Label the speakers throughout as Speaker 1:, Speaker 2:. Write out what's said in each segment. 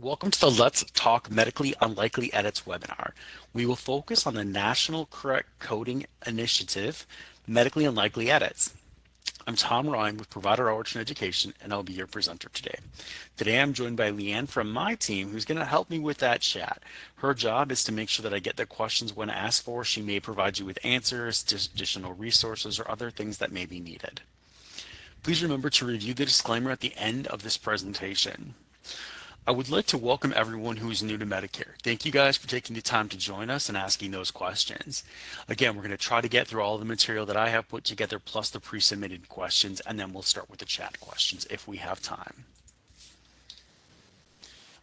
Speaker 1: Welcome to the Let's Talk Medically Unlikely Edits webinar. We will focus on the National Correct Coding Initiative, Medically Unlikely Edits. I'm Tom Ryan with Provider Outreach and Education, and I'll be your presenter today. Today I'm joined by Leanne from my team, who's going to help me with that chat. Her job is to make sure that I get the questions when asked for. She may provide you with answers, additional resources, or other things that may be needed. Please remember to review the disclaimer at the end of this presentation. I would like to welcome everyone who is new to Medicare. Thank you guys for taking the time to join us and asking those questions. Again, we're going to try to get through all the material that I have put together plus the pre-submitted questions, and then we'll start with the chat questions if we have time.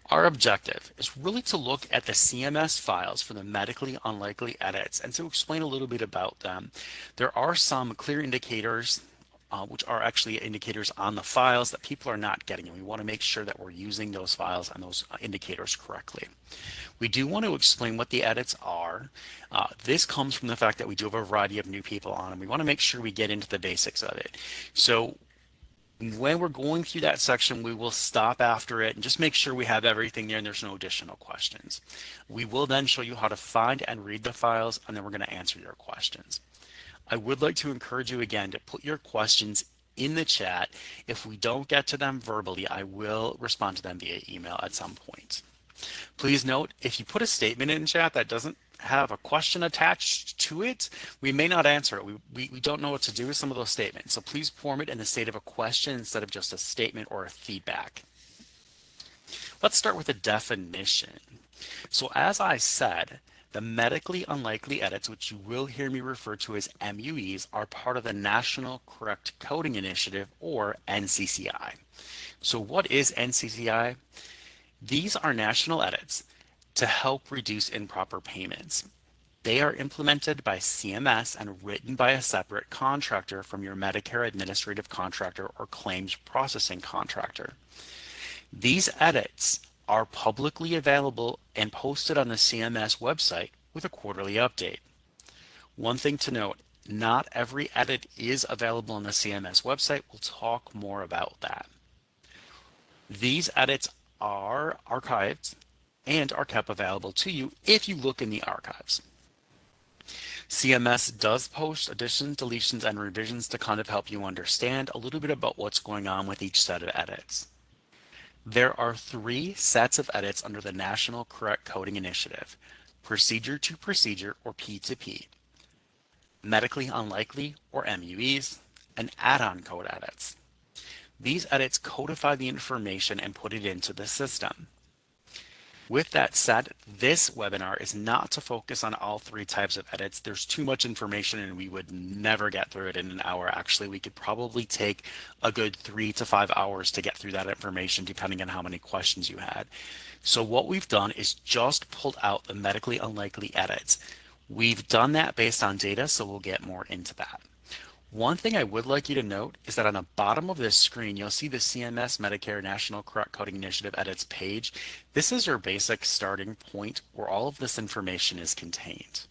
Speaker 1: Our objective is really to look at the CMS files for the medically unlikely edits and to explain a little bit about them. There are some clear indicators which are actually indicators on the files that people are not getting, and we want to make sure that we're using those files and those indicators correctly. We do want to explain what the edits are. This comes from the fact that we do have a variety of new people on, and we want to make sure we get into the basics of it. So when we're going through that section, we will stop after it and just make sure we have everything there and there's no additional questions. We will then show you how to find and read the files, and then we're going to answer your questions. I would like to encourage you again to put your questions in the chat. If we don't get to them verbally, I will respond to them via email at some point. Please note, if you put a statement in chat that doesn't have a question attached to it, we may not answer it. We don't know what to do with some of those statements. So please form it in the state of a question instead of just a statement or a feedback. Let's start with a definition. So as I said, the medically unlikely edits, which you will hear me refer to as MUEs, are part of the National Correct Coding Initiative, or NCCI. So what is NCCI? These are national edits to help reduce improper payments. They are implemented by CMS and written by a separate contractor from your Medicare administrative contractor or claims processing contractor. These edits are publicly available and posted on the CMS website with a quarterly update. One thing to note, not every edit is available on the CMS website. We'll talk more about that. These edits are archived and are kept available to you if you look in the archives. CMS does post additions, deletions, and revisions to kind of help you understand a little bit about what's going on with each set of edits. There are 3 sets of edits under the National Correct Coding Initiative: Procedure to Procedure, or P2P, Medically Unlikely, or MUEs, and add-on code edits. These edits codify the information and put it into the system. With that said, this webinar is not to focus on all 3 types of edits. There's too much information and we would never get through it in an hour. Actually, we could probably take a good 3 to 5 hours to get through that information depending on how many questions you had. So what we've done is just pulled out the medically unlikely edits. We've done that based on data, so we'll get more into that. One thing I would like you to note is that on the bottom of this screen, you'll see the CMS Medicare National Correct Coding Initiative edits page. This is your basic starting point where all of this information is contained.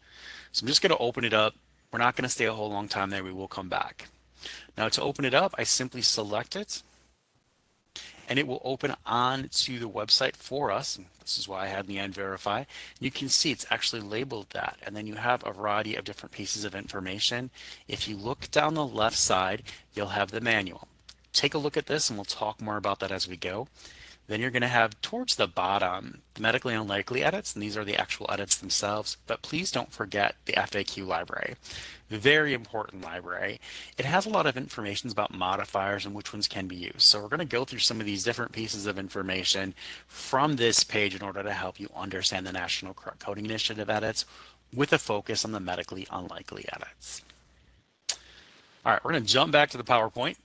Speaker 1: So I'm just going to open it up. We're not going to stay a whole long time there. We will come back. Now to open it up, I simply select it, and it will open on to the website for us. This is why I had Leanne verify. You can see it's actually labeled that, and then you have a variety of different pieces of information. If you look down the left side, you'll have the manual. Take a look at this and we'll talk more about that as we go. Then you're going to have towards the bottom the medically unlikely edits, and these are the actual edits themselves, but please don't forget the FAQ library. Very important library. It has a lot of information about modifiers and which ones can be used. So we're going to go through some of these different pieces of information from this page in order to help you understand the National Correct Coding Initiative edits with a focus on the medically unlikely edits. All right, we're going to jump back to the PowerPoint.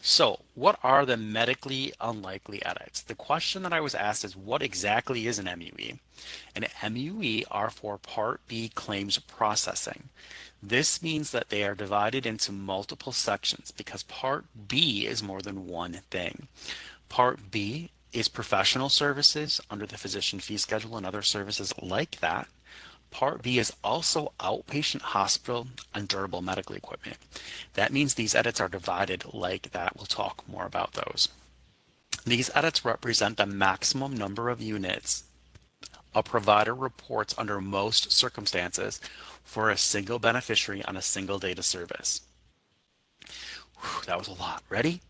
Speaker 1: So what are the medically unlikely edits? The question that I was asked is, what exactly is an MUE? An MUE are for Part B claims processing. This means that they are divided into multiple sections because Part B is more than one thing. Part B is professional services under the physician fee schedule and other services like that. Part B is also outpatient hospital and durable medical equipment. That means these edits are divided like that. We'll talk more about those. These edits represent the maximum number of units a provider reports under most circumstances for a single beneficiary on a single data service. Whew, that was a lot. Ready?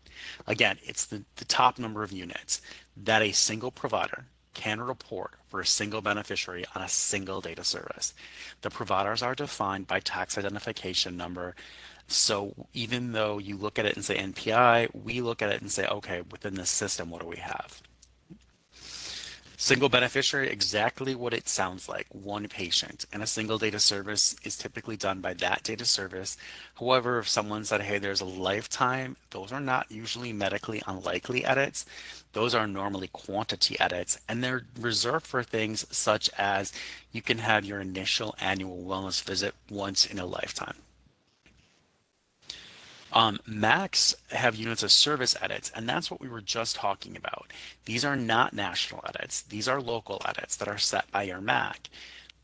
Speaker 1: Again, it's the top number of units that a single provider can report for a single beneficiary on a single data service. The providers are defined by tax identification number. So even though you look at it and say NPI, we look at it and say, okay, within the system, what do we have? Single beneficiary, exactly what it sounds like, one patient. And a single data service is typically done by that data service. However, if someone said, hey, there's a lifetime, those are not usually medically unlikely edits. Those are normally quantity edits, and they're reserved for things such as you can have your initial annual wellness visit once in a lifetime. Macs have units of service edits, and that's what we were just talking about. These are not national edits. These are local edits that are set by your Mac.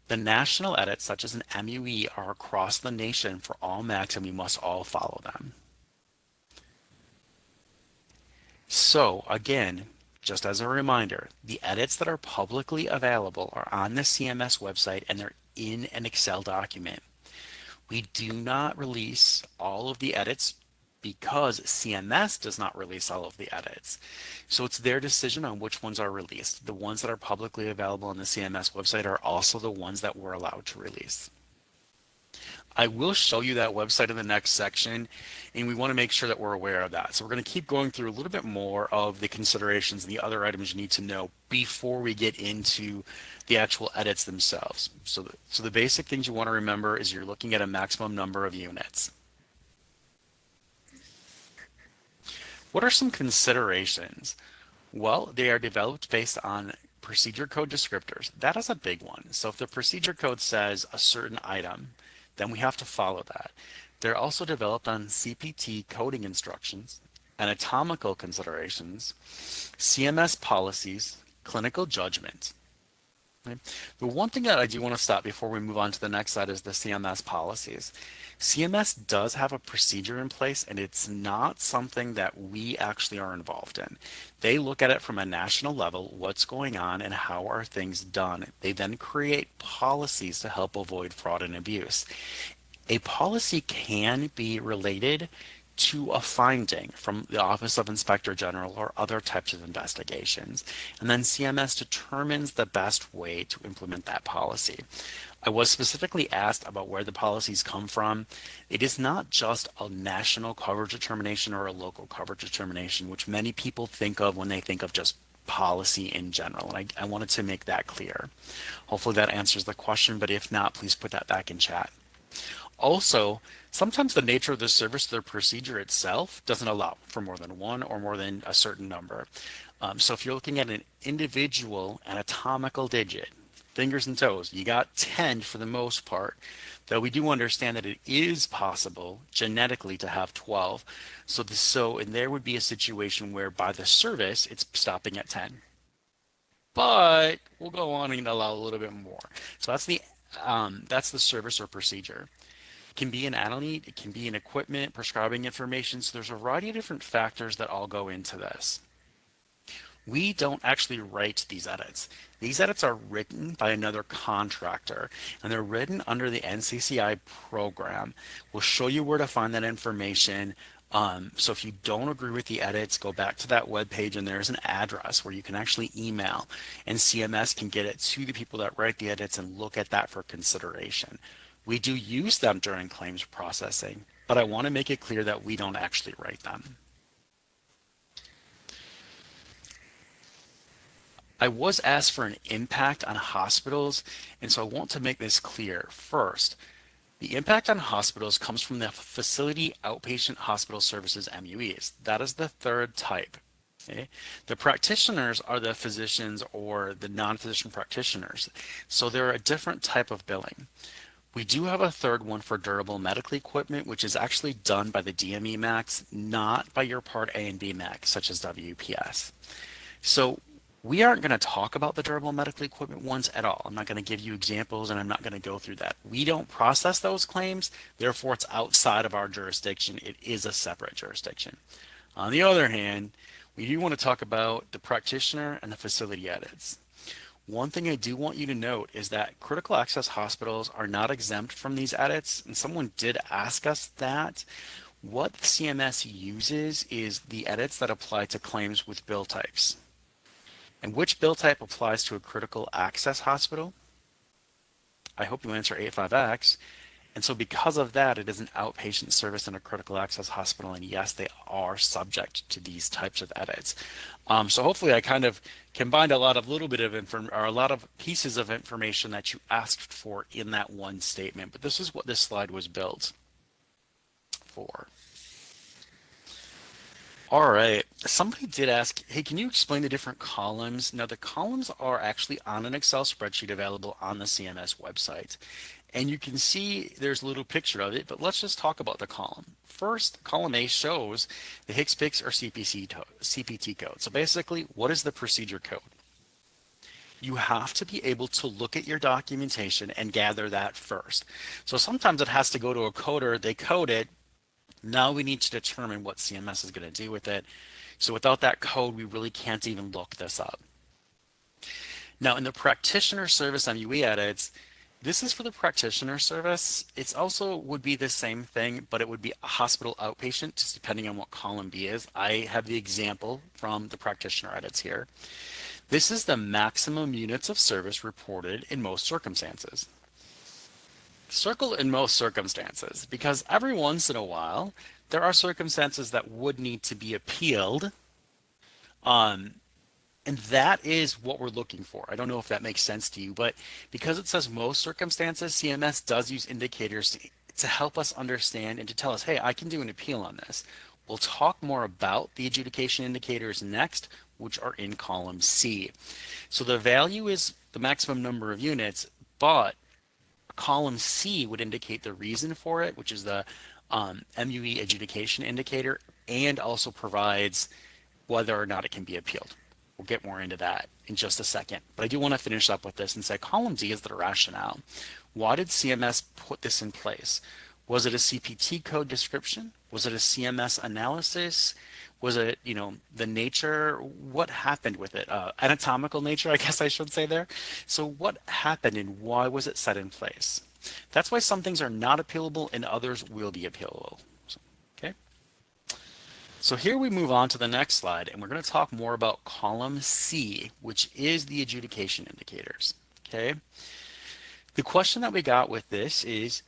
Speaker 1: The national edits, such as an MUE, are across the nation for all Macs, and we must all follow them. So again, just as a reminder, the edits that are publicly available are on the CMS website, and they're in an Excel document. We do not release all of the edits because CMS does not release all of the edits. So it's their decision on which ones are released. The ones that are publicly available on the CMS website are also the ones that we're allowed to release. I will show you that website in the next section, and we want to make sure that we're aware of that. So we're going to keep going through a little bit more of the considerations and the other items you need to know before we get into the actual edits themselves. So the basic things you want to remember is you're looking at a maximum number of units. What are some considerations? Well, they are developed based on procedure code descriptors. That is a big one. So if the procedure code says a certain item, then we have to follow that. They're also developed on CPT coding instructions, anatomical considerations, CMS policies, clinical judgment. Okay. The one thing that I do want to stop before we move on to the next slide is the CMS policies. CMS does have a procedure in place, and it's not something that we actually are involved in. They look at it from a national level, what's going on and how are things done. They then create policies to help avoid fraud and abuse. A policy can be related to a finding from the Office of Inspector General or other types of investigations. And then CMS determines the best way to implement that policy. I was specifically asked about where the policies come from. It is not just a national coverage determination or a local coverage determination, which many people think of when they think of just policy in general. And I wanted to make that clear. Hopefully that answers the question, but if not, please put that back in chat. Also, sometimes the nature of the service, the procedure itself, doesn't allow for more than one or more than a certain number. So if you're looking at an individual anatomical digit, fingers and toes, you got 10 for the most part, though we do understand that it is possible genetically to have 12. And there would be a situation where by the service, it's stopping at 10. But we'll go on and allow a little bit more. So that's the service or procedure. It can be an analyte, it can be an equipment, prescribing information. So there's a variety of different factors that all go into this. We don't actually write these edits. These edits are written by another contractor, and they're written under the NCCI program. We'll show you where to find that information. So if you don't agree with the edits, go back to that web page, and there's an address where you can actually email, and CMS can get it to the people that write the edits and look at that for consideration. We do use them during claims processing, but I want to make it clear that we don't actually write them. I was asked for an impact on hospitals, and so I want to make this clear. First, the impact on hospitals comes from the facility outpatient hospital services MUEs. That is the third type. Okay? The practitioners are the physicians or the non-physician practitioners. So they're a different type of billing. We do have a third one for durable medical equipment, which is actually done by the DME MACs, not by your Part A and B MACs, such as WPS. So we aren't going to talk about the durable medical equipment ones at all. I'm not going to give you examples, and I'm not going to go through that. We don't process those claims, therefore it's outside of our jurisdiction. It is a separate jurisdiction. On the other hand, we do want to talk about the practitioner and the facility edits. One thing I do want you to note is that critical access hospitals are not exempt from these edits, and someone did ask us that. What CMS uses is the edits that apply to claims with bill types. And which bill type applies to a critical access hospital? I hope you answer 85X. And so because of that, it is an outpatient service in a critical access hospital. And yes, they are subject to these types of edits. So hopefully I kind of combined a little bit of a lot of pieces of information that you asked for in that one statement. But this is what this slide was built for. All right, somebody did ask, hey, can you explain the different columns? Now the columns are actually on an Excel spreadsheet available on the CMS website. And you can see there's a little picture of it, but let's just talk about the column. First, column A shows the HCPCS or CPT code. So basically, what is the procedure code? You have to be able to look at your documentation and gather that first. So sometimes it has to go to a coder, they code it. Now we need to determine what CMS is going to do with it. So without that code, we really can't even look this up. Now in the practitioner service MUE edits, this is for the practitioner service. It's also would be the same thing, but it would be a hospital outpatient, just depending on what column B is. I have the example from the practitioner edits here. This is the maximum units of service reported in most circumstances. Circle in most circumstances, because every once in a while, there are circumstances that would need to be appealed. And that is what we're looking for. I don't know if that makes sense to you, but because it says most circumstances, CMS does use indicators to help us understand and to tell us, hey, I can do an appeal on this. We'll talk more about the adjudication indicators next, which are in column C. So the value is the maximum number of units, but column C would indicate the reason for it, which is the MUE adjudication indicator, and also provides whether or not it can be appealed. We'll get more into that in just a second. But I do want to finish up with this and say column D is the rationale. Why did CMS put this in place? Was it a CPT code description? Was it a CMS analysis? Was it, the nature? What happened with it? Anatomical nature, I guess I should say there. So what happened and why was it set in place? That's why some things are not appealable and others will be appealable. Okay. So here we move on to the next slide, and we're going to talk more about column C, which is the adjudication indicators. Okay. The question that we got with this is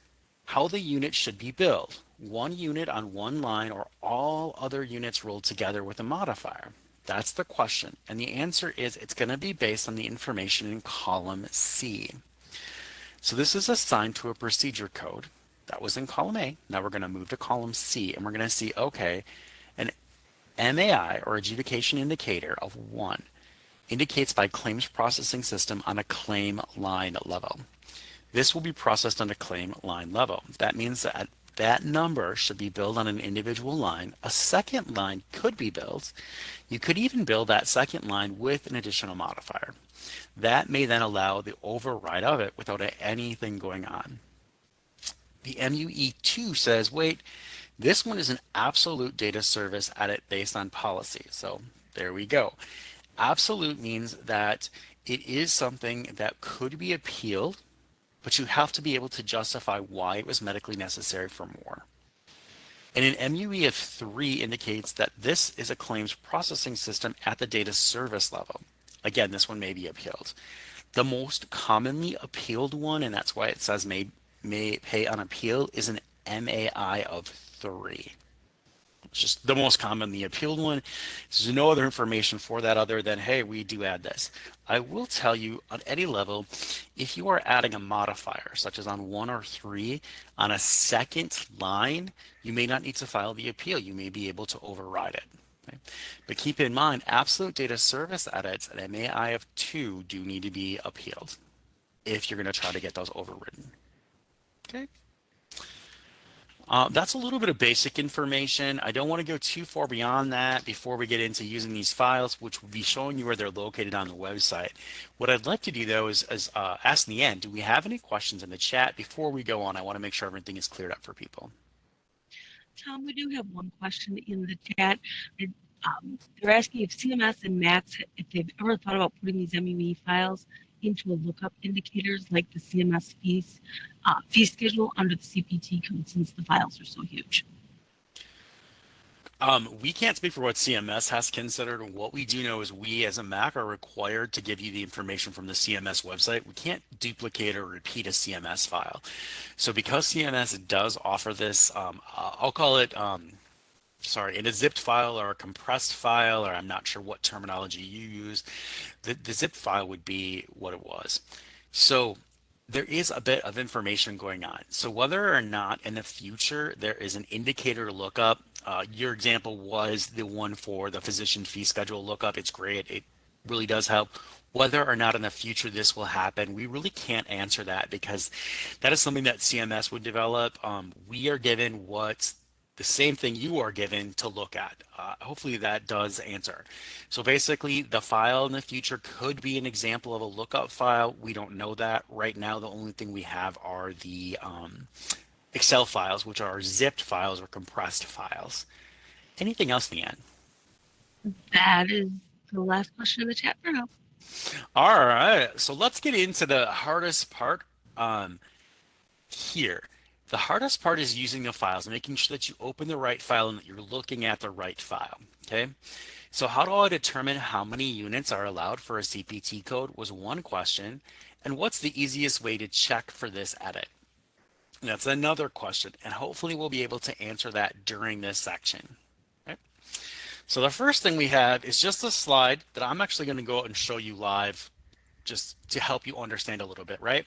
Speaker 1: how the unit should be billed. One unit on one line or all other units rolled together with a modifier? That's the question. And the answer is it's going to be based on the information in column C. So this is assigned to a procedure code that was in column A. Now we're going to move to column C and we're going to see, okay, an MAI or adjudication indicator of 1 indicates by claims processing system on a claim line level. This will be processed on a claim line level. That means that that number should be billed on an individual line. A second line could be billed. You could even bill that second line with an additional modifier. That may then allow the override of it without anything going on. The MUE2 says, wait, this one is an absolute data service edit based on policy. So there we go. Absolute means that it is something that could be appealed, but you have to be able to justify why it was medically necessary for more. And an MUE of 3 indicates that this is a claims processing system at the data service level. Again, this one may be appealed. The most commonly appealed one, and that's why it says may pay on appeal, is an MAI of 3. It's just the most commonly appealed one. There's no other information for that other than, hey, we do add this. I will tell you on any level, if you are adding a modifier, such as on 1 or 3, on a second line, you may not need to file the appeal. You may be able to override it. Okay? But keep in mind, absolute data service edits at MAI of 2 do need to be appealed if you're going to try to get those overridden. Okay. That's a little bit of basic information. I don't want to go too far beyond that before we get into using these files, which will be showing you where they're located on the website. What I'd like to do, though, is ask in the end, do we have any questions in the chat before we go on? I want to make sure everything is cleared up for people.
Speaker 2: Tom, we do have one question in the chat. They're asking if CMS and MACs, if they've ever thought about putting these MUE files into a lookup indicators like the CMS fee schedule under the CPT code since the files are so huge.
Speaker 1: We can't speak for what CMS has considered. What we do know is we as a MAC are required to give you the information from the CMS website. We can't duplicate or repeat a CMS file. So because CMS does offer this, I'll call it, sorry, in a zipped file or a compressed file, or I'm not sure what terminology you use, the zip file would be what it was. So there is a bit of information going on. So whether or not in the future there is an indicator lookup, your example was the one for the physician fee schedule lookup. It's great. It really does help. Whether or not in the future this will happen, we really can't answer that because that is something that CMS would develop. We are given what's the same thing you are given to look at. Hopefully that does answer. So basically the file in the future could be an example of a lookup file. We don't know that right now. The only thing we have are the Excel files, which are zipped files or compressed files. Anything else, Leanne?
Speaker 2: That is the last question in the chat for now.
Speaker 1: All right, so let's get into the hardest part here. The hardest part is using the files, making sure that you open the right file and that you're looking at the right file. Okay, so how do I determine how many units are allowed for a CPT code was one question, and what's the easiest way to check for this edit? That's another question, and hopefully we'll be able to answer that during this section. Okay? So the first thing we have is just a slide that I'm actually going to go out and show you live just to help you understand a little bit, right?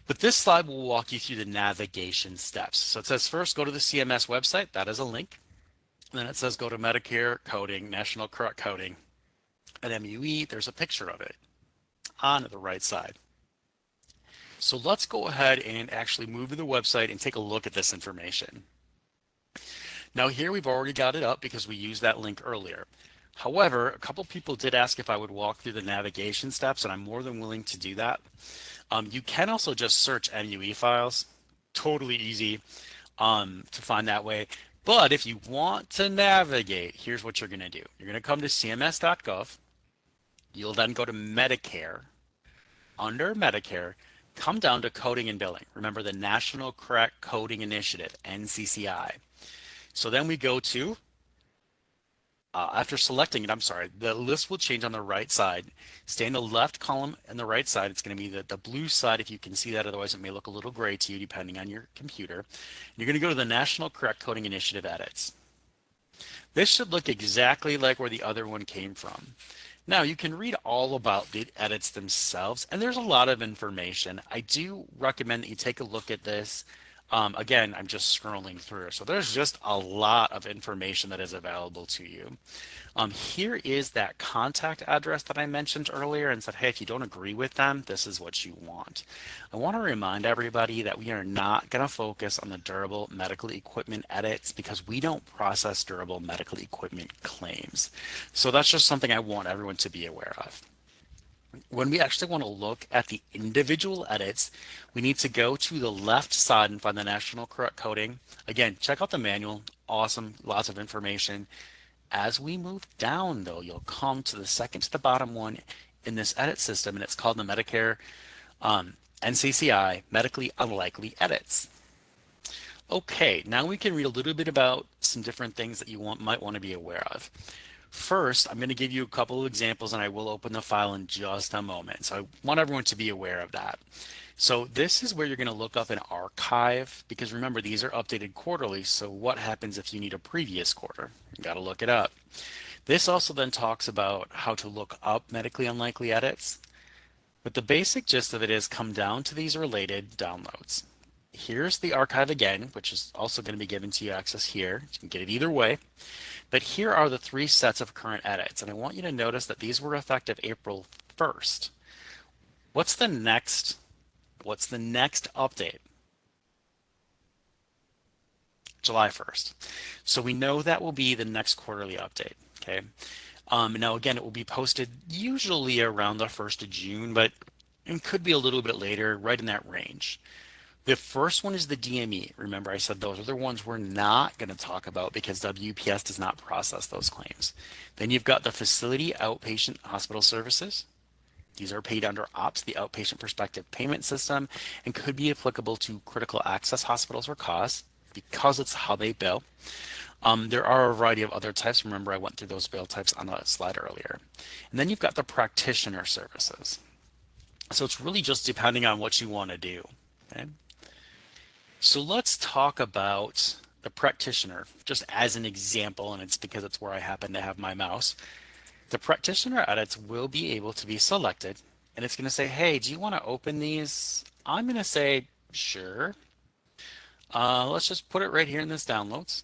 Speaker 1: But this slide will walk you through the navigation steps. So it says first go to the CMS website, that is a link. And then it says go to Medicare coding, National Correct Coding. At MUE, there's a picture of it on the right side. So let's go ahead and actually move to the website and take a look at this information. Now here we've already got it up because we used that link earlier. However, a couple people did ask if I would walk through the navigation steps, and I'm more than willing to do that. You can also just search MUE files, totally easy to find that way. But if you want to navigate, here's what you're going to do. You're going to come to cms.gov. You'll then go to Medicare. Under Medicare, come down to coding and billing. Remember the National Correct Coding Initiative, NCCI. So then we go to, after selecting it, I'm sorry, the list will change on the right side. Stay in the left column and the right side. It's going to be the blue side if you can see that. Otherwise, it may look a little gray to you depending on your computer. You're going to go to the National Correct Coding Initiative edits. This should look exactly like where the other one came from. Now you can read all about the edits themselves, and there's a lot of information. I do recommend that you take a look at this. Again, I'm just scrolling through, so there's just a lot of information that is available to you. Here is that contact address that I mentioned earlier and said, hey, if you don't agree with them, this is what you want. I want to remind everybody that we are not going to focus on the durable medical equipment edits because we don't process durable medical equipment claims. So that's just something I want everyone to be aware of. When we actually want to look at the individual edits, we need to go to the left side and find the National Correct Coding. Again, check out the manual. Awesome, lots of information. As we move down, though, you'll come to the second to the bottom one in this edit system, and it's called the Medicare NCCI Medically Unlikely Edits. Okay, now we can read a little bit about some different things that you might want to be aware of. First, I'm going to give you a couple of examples, and I will open the file in just a moment. So I want everyone to be aware of that. So this is where you're going to look up an archive, because remember, these are updated quarterly. So what happens if you need a previous quarter? You got to look it up. This also then talks about how to look up medically unlikely edits. But the basic gist of it is come down to these related downloads. Here's the archive again, which is also going to be given to you access here. You can get it either way. But here are the three sets of current edits. And I want you to notice that these were effective April 1st. What's the next update? July 1st. So we know that will be the next quarterly update. Okay. Now again, it will be posted usually around the 1st of June, but it could be a little bit later, right in that range. The first one is the DME. Remember, I said those are the ones we're not going to talk about because WPS does not process those claims. Then you've got the facility outpatient hospital services. These are paid under OPS, the Outpatient Prospective Payment System, and could be applicable to critical access hospitals or CAUS because it's how they bill. There are a variety of other types. Remember, I went through those bill types on the slide earlier. And then you've got the practitioner services. So it's really just depending on what you want to do. Okay? So let's talk about the practitioner just as an example, and it's because it's where I happen to have my mouse. The practitioner edits will be able to be selected, and it's going to say, hey, do you want to open these? I'm going to say, sure. Let's just put it right here in this downloads,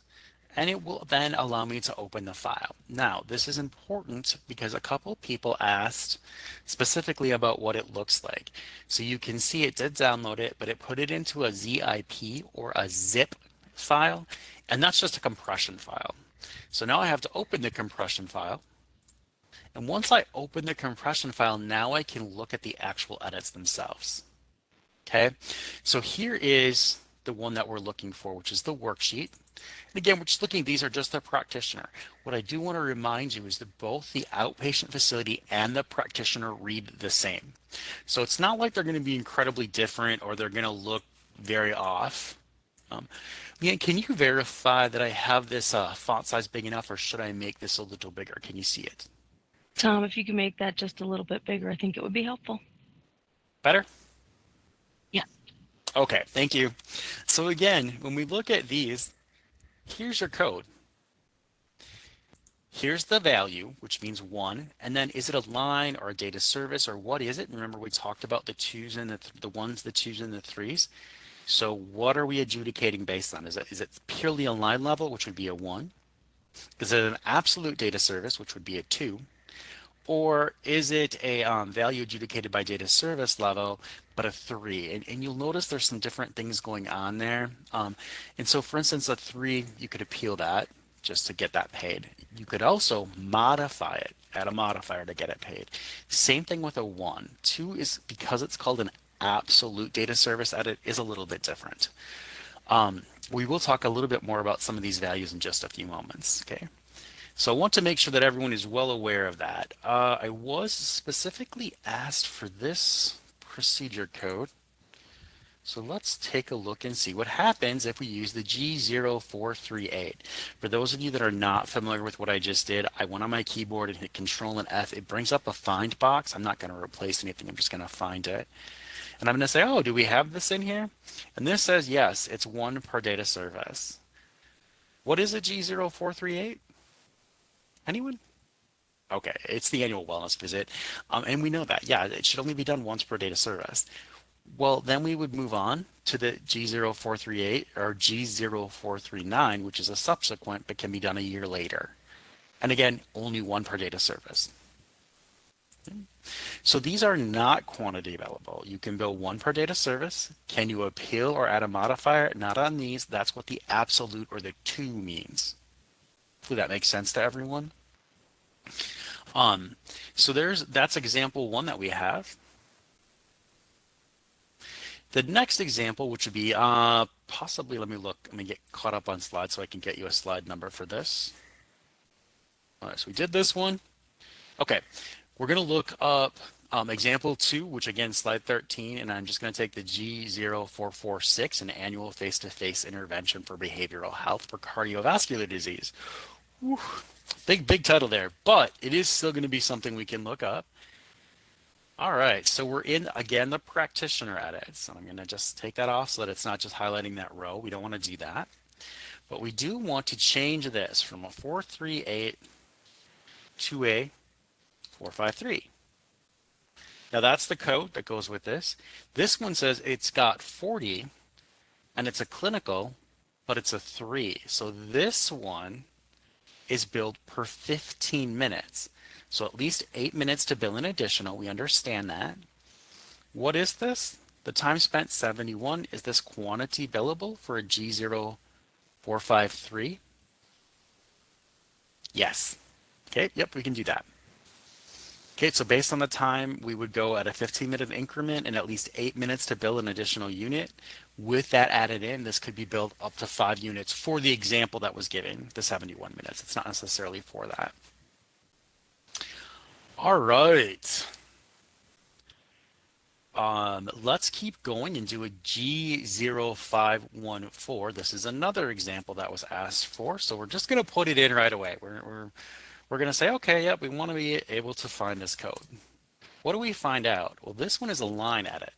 Speaker 1: and it will then allow me to open the file. Now, this is important because a couple people asked specifically about what it looks like. So you can see it did download it, but it put it into a ZIP or a zip file, and that's just a compression file. So now I have to open the compression file. And once I open the compression file, now I can look at the actual edits themselves. Okay, so here is the one that we're looking for, which is the worksheet. And again, we're just looking, these are just the practitioner. What I do want to remind you is that both the outpatient facility and the practitioner read the same. So it's not like they're going to be incredibly different or they're going to look very off. Leanne, can you verify that I have this font size big enough, or should I make this a little bigger? Can you see it?
Speaker 2: Tom, if you can make that just a little bit bigger, I think it would be helpful.
Speaker 1: Better?
Speaker 2: Yes.
Speaker 1: Okay, thank you. So again, when we look at these, here's your code. Here's the value, which means 1, and then is it a line or a data service or what is it? Remember we talked about the 2s and the 1s, the 2s and the 3s. So what are we adjudicating based on? Is it purely a line level, which would be a 1? Is it an absolute data service, which would be a 2? Or is it a value adjudicated by data service level, but a 3? And you'll notice there's some different things going on there. And so for instance, a 3, you could appeal that just to get that paid. You could also modify it, add a modifier to get it paid. Same thing with a 1. 2 is, because it's called an absolute data service edit, is a little bit different. We will talk a little bit more about some of these values in just a few moments, okay? So I want to make sure that everyone is well aware of that. I was specifically asked for this procedure code. So let's take a look and see what happens if we use the G0438. For those of you that are not familiar with what I just did, I went on my keyboard and hit Control and F. It brings up a find box. I'm not going to replace anything. I'm just going to find it. And I'm going to say, oh, do we have this in here? And this says, yes, it's 1 per data service. What is a G0438? Anyone? Okay, it's the annual wellness visit. And we know that, yeah, it should only be done once per data service. Well, then we would move on to the G0438 or G0439, which is a subsequent but can be done a year later. And again, only 1 per data service. So these are not quantity available. You can bill 1 per data service. Can you appeal or add a modifier? Not on these. That's what the absolute or the 2 means. Hopefully that makes sense to everyone. So that's example 1 that we have. The next example, which would be possibly, let me look, let me get caught up on slides so I can get you a slide number for this. All right, so we did this one. Okay, we're going to look up example 2, which again, slide 13, and I'm just going to take the G0446, an annual face-to-face intervention for behavioral health for cardiovascular disease. Whew. Big title there, but it is still going to be something we can look up. All right, so we're in, again, the practitioner edit. So I'm going to just take that off so that it's not just highlighting that row. We don't want to do that. But we do want to change this from a 438 to a 453. Now that's the code that goes with this. This one says it's got 40 and it's a clinical, but it's a 3. So this one is billed per 15 minutes. So at least 8 minutes to bill an additional. We understand that. What is this? The time spent 71. Is this quantity billable for a G0453? Yes. Okay, yep, we can do that. Okay, so based on the time, we would go at a 15-minute increment and at least 8 minutes to build an additional unit. With that added in, this could be built up to 5 units for the example that was given, the 71 minutes. It's not necessarily for that. All right. Let's keep going and do a G0514. This is another example that was asked for, so we're just going to put it in right away. We're going to say, okay, yep, we want to be able to find this code. What do we find out? Well, this one is a line edit.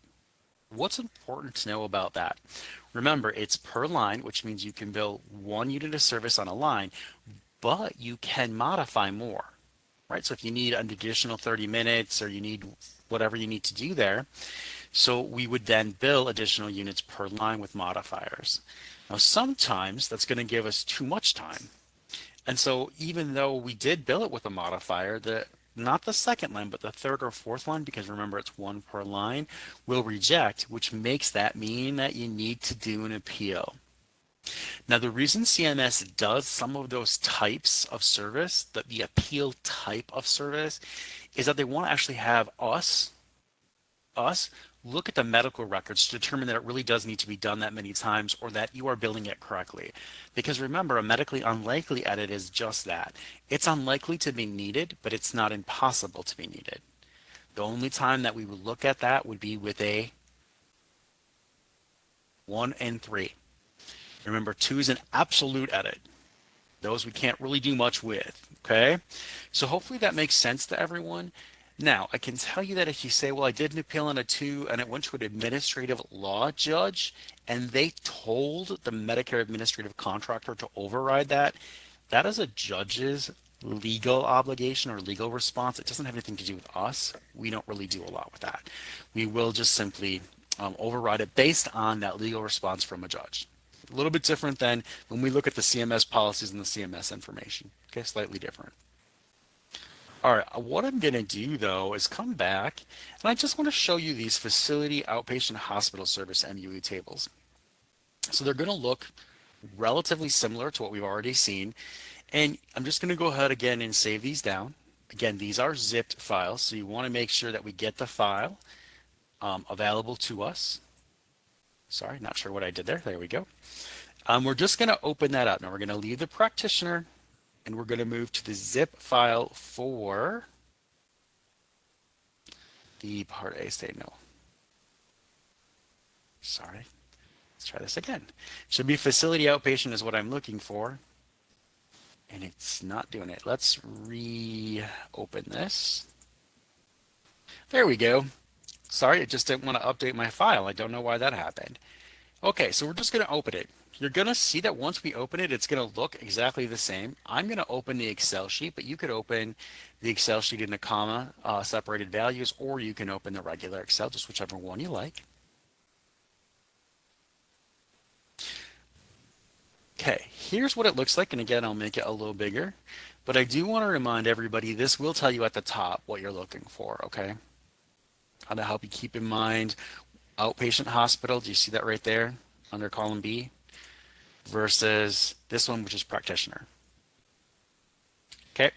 Speaker 1: What's important to know about that? Remember, it's per line, which means you can build 1 unit of service on a line, but you can modify more, right? So if you need an additional 30 minutes or you need whatever you need to do there, so we would then bill additional units per line with modifiers. Now, sometimes that's going to give us too much time. And so even though we did bill it with a modifier, not the second line, but the third or fourth line, because remember it's 1 per line, will reject, which makes that mean that you need to do an appeal. Now, the reason CMS does some of those types of service, the appeal type of service, is that they want to actually have us look at the medical records to determine that it really does need to be done that many times or that you are billing it correctly. Because remember, a medically unlikely edit is just that. It's unlikely to be needed, but it's not impossible to be needed. The only time that we would look at that would be with a 1 and 3. Remember, 2 is an absolute edit. Those we can't really do much with, okay? So hopefully that makes sense to everyone. Now, I can tell you that if you say, well, I did an appeal on a 2 and it went to an administrative law judge and they told the Medicare administrative contractor to override that, that is a judge's legal obligation or legal response. It doesn't have anything to do with us. We don't really do a lot with that. We will just simply override it based on that legal response from a judge. A little bit different than when we look at the CMS policies and the CMS information. Okay, slightly different. All right, what I'm going to do though is come back and I just want to show you these facility outpatient hospital service MUE tables. So they're going to look relatively similar to what we've already seen. And I'm just going to go ahead again and save these down. Again, these are zipped files, so you want to make sure that we get the file available to us. Sorry, not sure what I did there. There we go. We're just going to open that up. Now we're going to leave the practitioner and we're going to move to the zip file for the Part A signal. Sorry, let's try this again. Should be facility outpatient is what I'm looking for. And it's not doing it. Let's reopen this. There we go. Sorry, it just didn't want to update my file. I don't know why that happened. Okay, so we're just going to open it. You're going to see that once we open it, it's going to look exactly the same. I'm going to open the Excel sheet, but you could open the Excel sheet in the comma separated values, or you can open the regular Excel, just whichever one you like. Okay, here's what it looks like, and again, I'll make it a little bigger, but I do want to remind everybody, this will tell you at the top what you're looking for, okay? How to help you keep in mind outpatient hospital, do you see that right there under column B? Versus this one, which is practitioner. Okay,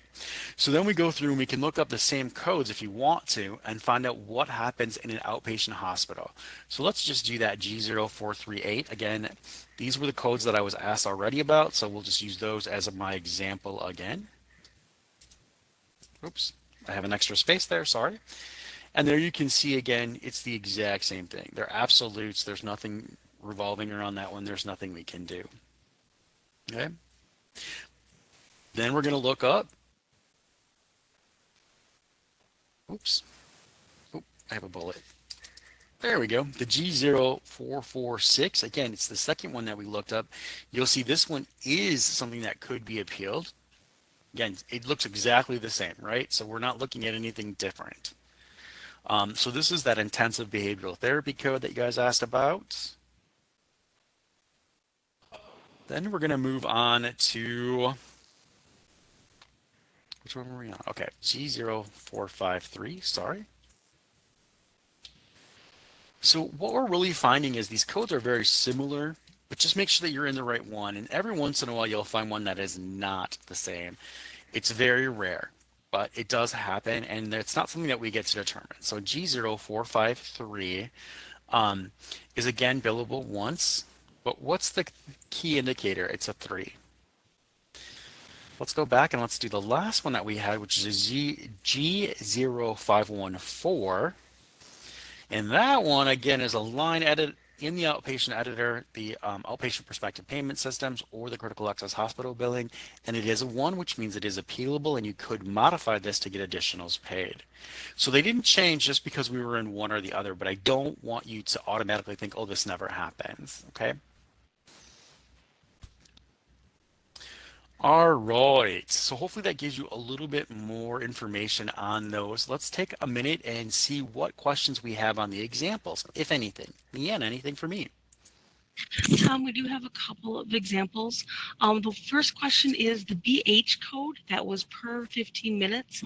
Speaker 1: so then we go through and we can look up the same codes if you want to and find out what happens in an outpatient hospital. So let's just do that G0438. Again, these were the codes that I was asked already about, so we'll just use those as my example again. Oops, I have an extra space there, sorry. And there you can see again, it's the exact same thing. They're absolutes, there's nothing revolving around that one, there's nothing we can do. Okay. Then we're going to look up. Oops. Oop, I have a bullet. There we go. The G0446. Again, it's the second one that we looked up. You'll see this one is something that could be appealed. Again, it looks exactly the same, right? So we're not looking at anything different. So this is that intensive behavioral therapy code that you guys asked about. Then we're going to move on to, which one were we on? Okay, G0453, sorry. So what we're really finding is these codes are very similar, but just make sure that you're in the right one. And every once in a while, you'll find one that is not the same. It's very rare. but it does happen, and it's not something that we get to determine. So G0453 is again billable once, but what's the key indicator? It's a 3. Let's go back and let's do the last one that we had, which is G0514. And that one, again, is a line edit in the outpatient editor, the outpatient prospective payment systems, or the critical access hospital billing. And it is a 1, which means it is appealable, and you could modify this to get additionals paid. So they didn't change just because we were in one or the other, but I don't want you to automatically think, oh, this never happens, okay? All right, so hopefully that gives you a little bit more information on those. Let's take a minute and see what questions we have on the examples, if anything. Leanne, anything for me?
Speaker 2: Tom, we do have a couple of examples. The first question is the BH code that was per 15 minutes.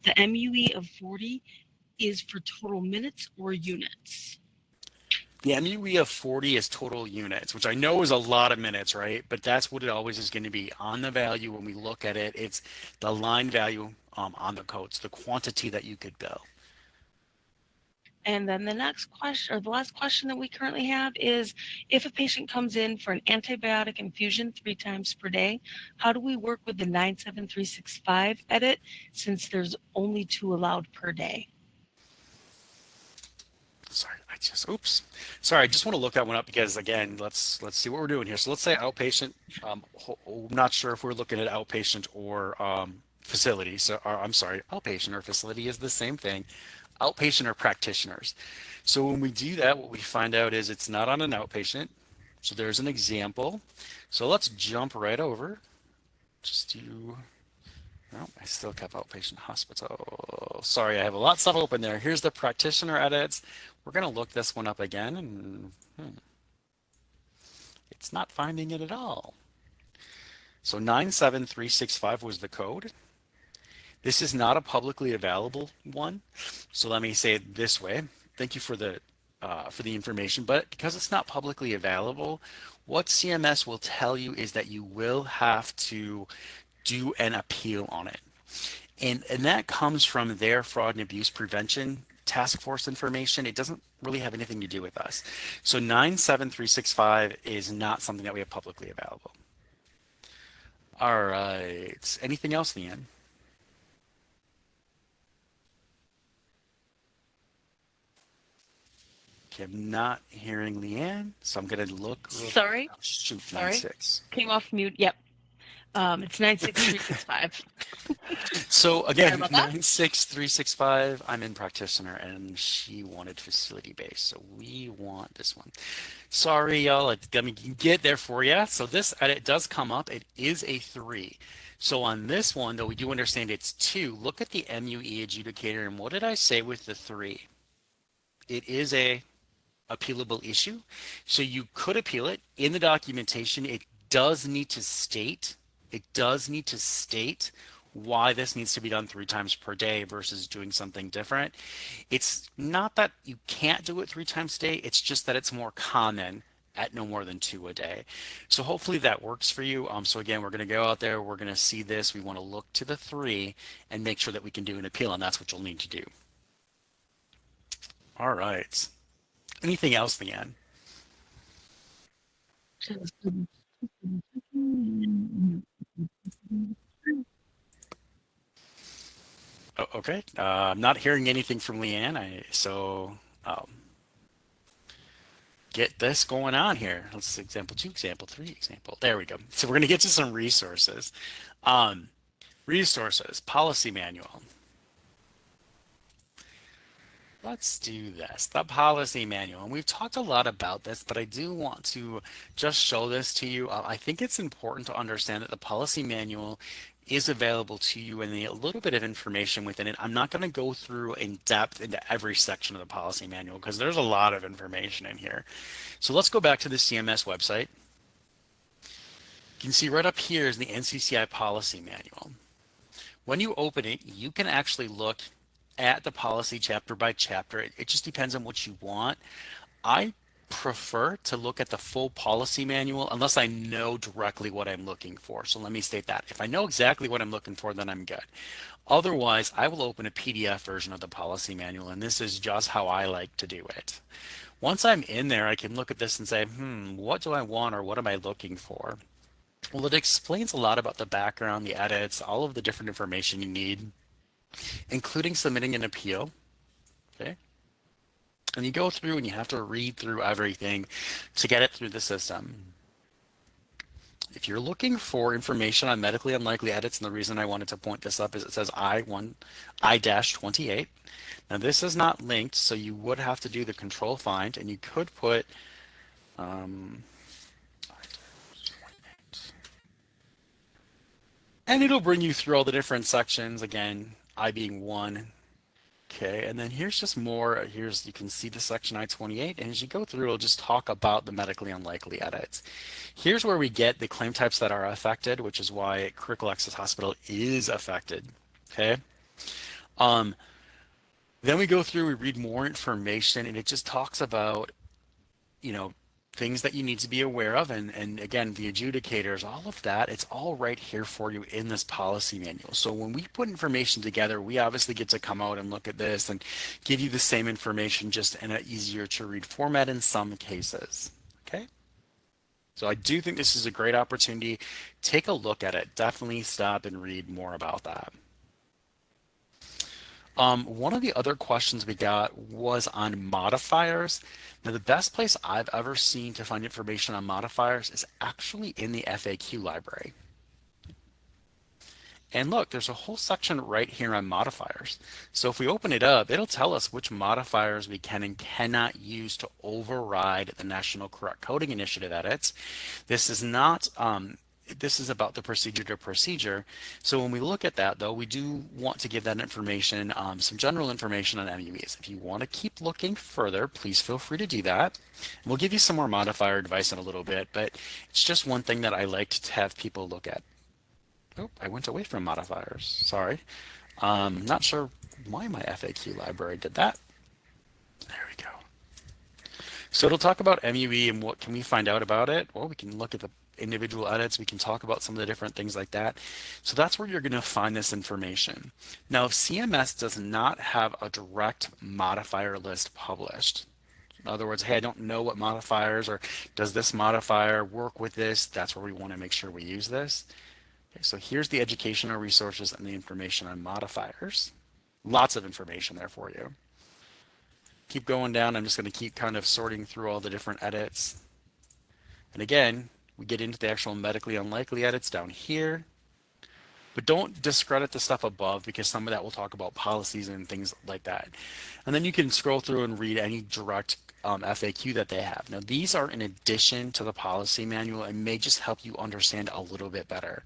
Speaker 2: The MUE of 40 is for total minutes or units.
Speaker 1: The MUE of 40 is total units, which I know is a lot of minutes, right? But that's what it always is going to be on the value when we look at it. It's the line value on the codes, the quantity that you could bill.
Speaker 2: And then the next question, or the last question that we currently have is, if a patient comes in for an antibiotic infusion 3 times per day, how do we work with the 97365 edit since there's only 2 allowed per day?
Speaker 1: Sorry, Sorry, I just want to look that one up because again, let's see what we're doing here. So let's say outpatient. I'm not sure if we're looking at outpatient or facility. So I'm sorry, outpatient or facility is the same thing. Outpatient or practitioners. So when we do that, what we find out is it's not on an outpatient. So there's an example. So let's jump right over. Just do. No, I still kept outpatient hospital. Sorry, I have a lot of stuff open there. Here's the practitioner edits. We're going to look this one up again, and it's not finding it at all. So 97365 was the code. This is not a publicly available one. So let me say it this way. Thank you for the information, but because it's not publicly available, what CMS will tell you is that you will have to do an appeal on it. And that comes from their fraud and abuse prevention task force information. It doesn't really have anything to do with us. So 97365 is not something that we have publicly available. All right. Anything else, Leanne? Okay, I'm not hearing Leanne, so I'm going to look.
Speaker 2: Sorry.
Speaker 1: Shoot,
Speaker 2: Sorry.
Speaker 1: 96.
Speaker 2: Came off mute. Yep. It's 96365.
Speaker 1: So again, 96365, I'm in practitioner and she wanted facility based. So we want this one. Sorry, y'all, let me get there for you. So this edit does come up. It is a 3. So on this one, though, we do understand it's 2. Look at the MUE adjudicator. And what did I say with the 3? It is a appealable issue. So you could appeal it. In the documentation, it does need to state why this needs to be done 3 times per day versus doing something different. It's not that you can't do it 3 times a day, it's just that it's more common at no more than 2 a day. So hopefully that works for you. So again, we're going to go out there, we're going to see this, we want to look to the 3 and make sure that we can do an appeal, and that's what you'll need to do. All right. Anything else, Leanne? Oh, okay. I'm not hearing anything from Leanne. So get this going on here. Let's see, example 2, example 3, example. There we go. So we're going to get to some resources. Resources, policy manual. Let's do this, the policy manual. And we've talked a lot about this, but I do want to just show this to you. I think it's important to understand that the policy manual is available to you and a little bit of information within it. I'm not going to go through in depth into every section of the policy manual because there's a lot of information in here. So let's go back to the CMS website. You can see right up here is the NCCI policy manual. When you open it, you can actually look at the policy chapter by chapter. It just depends on what you want. I prefer to look at the full policy manual unless I know directly what I'm looking for. So let me state that. If I know exactly what I'm looking for, then I'm good. Otherwise, I will open a PDF version of the policy manual, and this is just how I like to do it. Once I'm in there, I can look at this and say, what do I want or what am I looking for? Well, it explains a lot about the background, the edits, all of the different information you need, including submitting an appeal. Okay. And you go through and you have to read through everything to get it through the system. If you're looking for information on medically unlikely edits, and the reason I wanted to point this up is it says I-28. Now this is not linked, so you would have to do the control find, and you could put and it'll bring you through all the different sections, again, I being one. Okay, and then here's just more, you can see the section I-28, and as you go through, it'll just talk about the medically unlikely edits. Here's where we get the claim types that are affected, which is why Critical Access Hospital is affected, okay? Then we go through, we read more information, and it just talks about, things that you need to be aware of, and again, the adjudicators, all of that, it's all right here for you in this policy manual. So when we put information together, we obviously get to come out and look at this and give you the same information, just in an easier to read format in some cases. Okay. So I do think this is a great opportunity. Take a look at it. Definitely stop and read more about that. One of the other questions we got was on modifiers. Now, the best place I've ever seen to find information on modifiers is actually in the FAQ library. And look, there's a whole section right here on modifiers. So if we open it up, it'll tell us which modifiers we can and cannot use to override the National Correct Coding Initiative edits. This is not this is about the procedure to procedure. So when we look at that, though, we do want to give that information, some general information on MUEs. If you want to keep looking further, please feel free to do that. And we'll give you some more modifier advice in a little bit, but it's just one thing that I like to have people look at. Oh, I went away from modifiers. Sorry. Not sure why my FAQ library did that. There we go. So it'll talk about MUE and what can we find out about it. Well, we can look at the individual edits. We can talk about some of the different things like that. So that's where you're going to find this information. Now, if CMS does not have a direct modifier list published, in other words, hey, I don't know what modifiers, or does this modifier work with this, that's where we want to make sure we use this. Okay, so here's the educational resources and the information on modifiers. Lots of information there for you. Keep going down. I'm just going to keep kind of sorting through all the different edits. And again, we get into the actual medically unlikely edits down here. But don't discredit the stuff above, because some of that will talk about policies and things like that. And then you can scroll through and read any direct FAQ that they have. Now, these are in addition to the policy manual and may just help you understand a little bit better.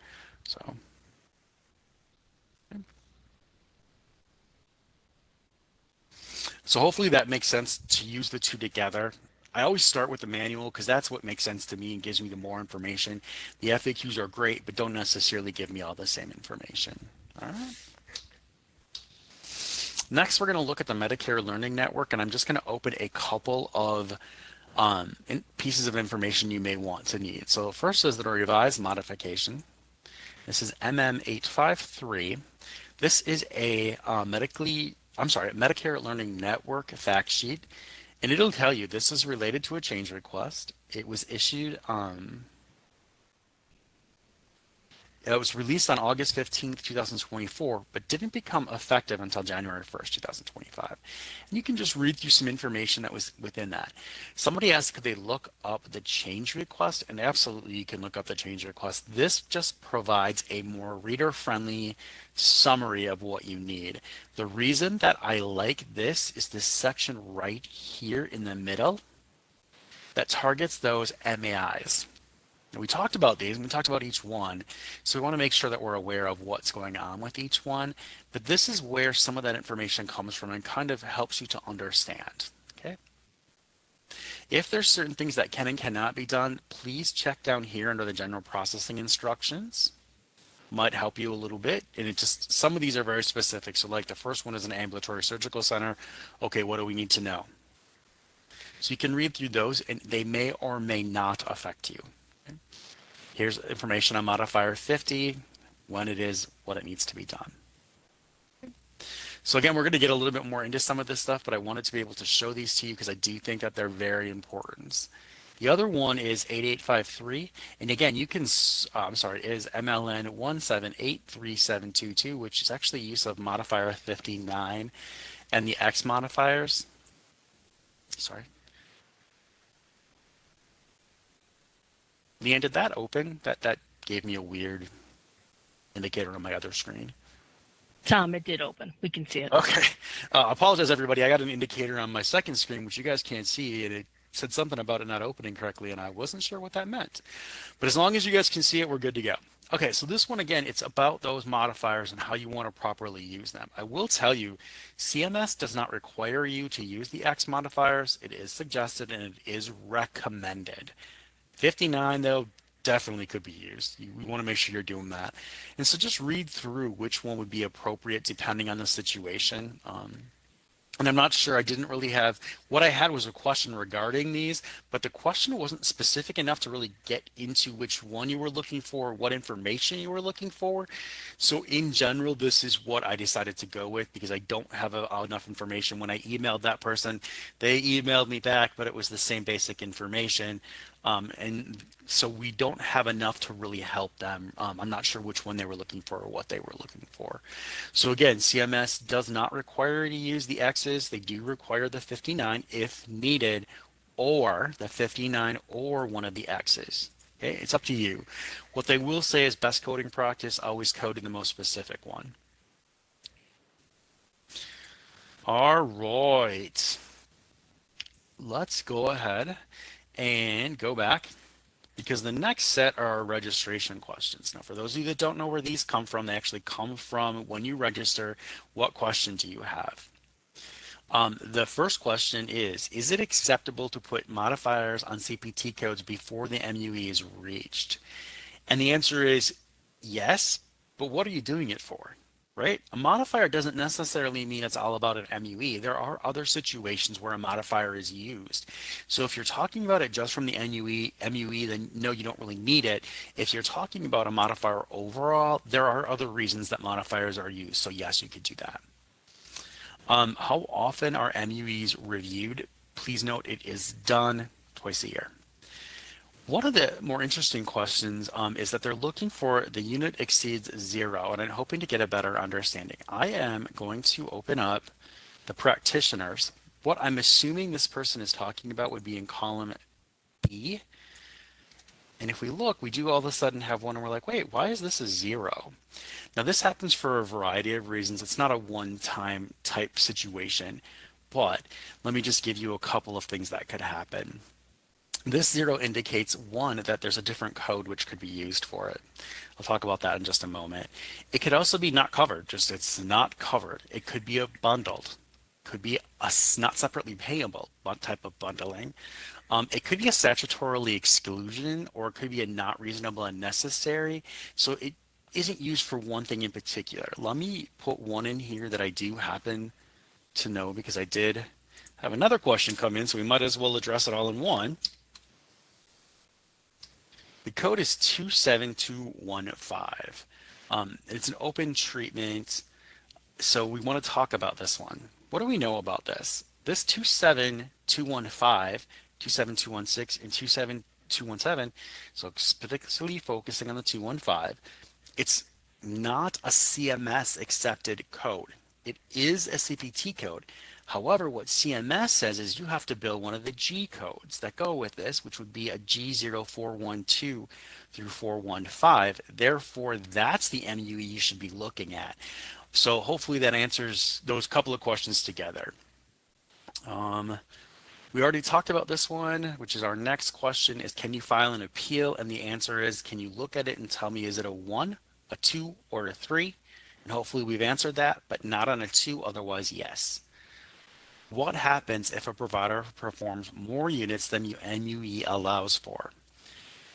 Speaker 1: So hopefully that makes sense to use the two together. I always start with the manual because that's what makes sense to me and gives me the more information. The FAQs are great, but don't necessarily give me all the same information. All right. Next, we're going to look at the Medicare Learning Network, and I'm just going to open a couple of pieces of information you may want to need. So first is the revised modification. This is MM853. This is a Medicare Learning Network fact sheet, and it'll tell you this is related to a change request. It was issued it was released on August 15th, 2024, but didn't become effective until January 1st, 2025. And you can just read through some information that was within that. Somebody asked, could they look up the change request? And absolutely, you can look up the change request. This just provides a more reader-friendly summary of what you need. The reason that I like this is this section right here in the middle that targets those MAIs. Now, we talked about these and we talked about each one, so we want to make sure that we're aware of what's going on with each one, but this is where some of that information comes from and kind of helps you to understand. Okay. If there's certain things that can and cannot be done, please check down here under the general processing instructions. Might help you a little bit, and it just, some of these are very specific. So like the first one is an ambulatory surgical center. Okay, what do we need to know? So you can read through those and they may or may not affect you. Okay? Here's information on modifier 50, when it is, what it needs to be done. So again, we're going to get a little bit more into some of this stuff, but I wanted to be able to show these to you because I do think that they're very important. The other one is 8853, and again, you can, I'm sorry, it is MLN 1783722, which is actually use of modifier 59 and the X modifiers. Sorry. Leanne, did that open? That gave me a weird indicator on my other screen.
Speaker 2: Tom, it did open. We can see it.
Speaker 1: Okay. Apologize, everybody. I got an indicator on my second screen, which you guys can't see, and it said something about it not opening correctly, and I wasn't sure what that meant. But as long as you guys can see it, we're good to go. Okay, so this one, again, it's about those modifiers and how you want to properly use them. I will tell you, CMS does not require you to use the X modifiers. It is suggested and it is recommended. 59, though, definitely could be used. We want to make sure you're doing that. And so just read through which one would be appropriate depending on the situation. And I'm not sure, I didn't really have, what I had was a question regarding these, but the question wasn't specific enough to really get into which one you were looking for, what information you were looking for. So in general, this is what I decided to go with because I don't have enough information. When I emailed that person, they emailed me back, but it was the same basic information. And so we don't have enough to really help them. I'm not sure which one they were looking for or what they were looking for. So again, CMS does not require you to use the X's. They do require the 59 if needed, or the 59 or one of the X's. Okay, it's up to you. What they will say is best coding practice, always coding the most specific one. All right. Let's go ahead and go back because the next set are registration questions. Now, for those of you that don't know where these come from, they actually come from when you register. What question do you have? The first question is it acceptable to put modifiers on CPT codes before the MUE is reached? And the answer is yes, but what are you doing it for? Right? A modifier doesn't necessarily mean it's all about an MUE. There are other situations where a modifier is used. So if you're talking about it just from the MUE, then no, you don't really need it. If you're talking about a modifier overall, there are other reasons that modifiers are used. So yes, you could do that. How often are MUEs reviewed? Please note it is done twice a year. One of the more interesting questions is that they're looking for the unit exceeds 0, and I'm hoping to get a better understanding. I am going to open up the practitioners. What I'm assuming this person is talking about would be in column B. And if we look, we do all of a sudden have one and we're like, wait, why is this a 0? Now this happens for a variety of reasons. It's not a one-time type situation, but let me just give you a couple of things that could happen. This 0 indicates, one, that there's a different code which could be used for it. I'll talk about that in just a moment. It could also be not covered, just it's not covered. It could be a bundled, could be a not separately payable type of bundling. It could be a statutorily exclusion, or it could be a not reasonable and necessary. So it isn't used for one thing in particular. Let me put one in here that I do happen to know because I did have another question come in, so we might as well address it all in one. The code is 27215. It's an open treatment, so we want to talk about this one. What do we know about this? This 27215, 27216, and 27217, so particularly focusing on the 215, it's not a CMS accepted code. It is a CPT code. However, what CMS says is you have to build one of the G codes that go with this, which would be a G0412 through 415. Therefore, that's the MUE you should be looking at. So hopefully that answers those couple of questions together. We already talked about this one, which is our next question is, can you file an appeal? And the answer is, can you look at it and tell me, is it a 1, a 2, or a 3? And hopefully we've answered that, but not on a 2, otherwise yes. What happens if a provider performs more units than MUE allows for?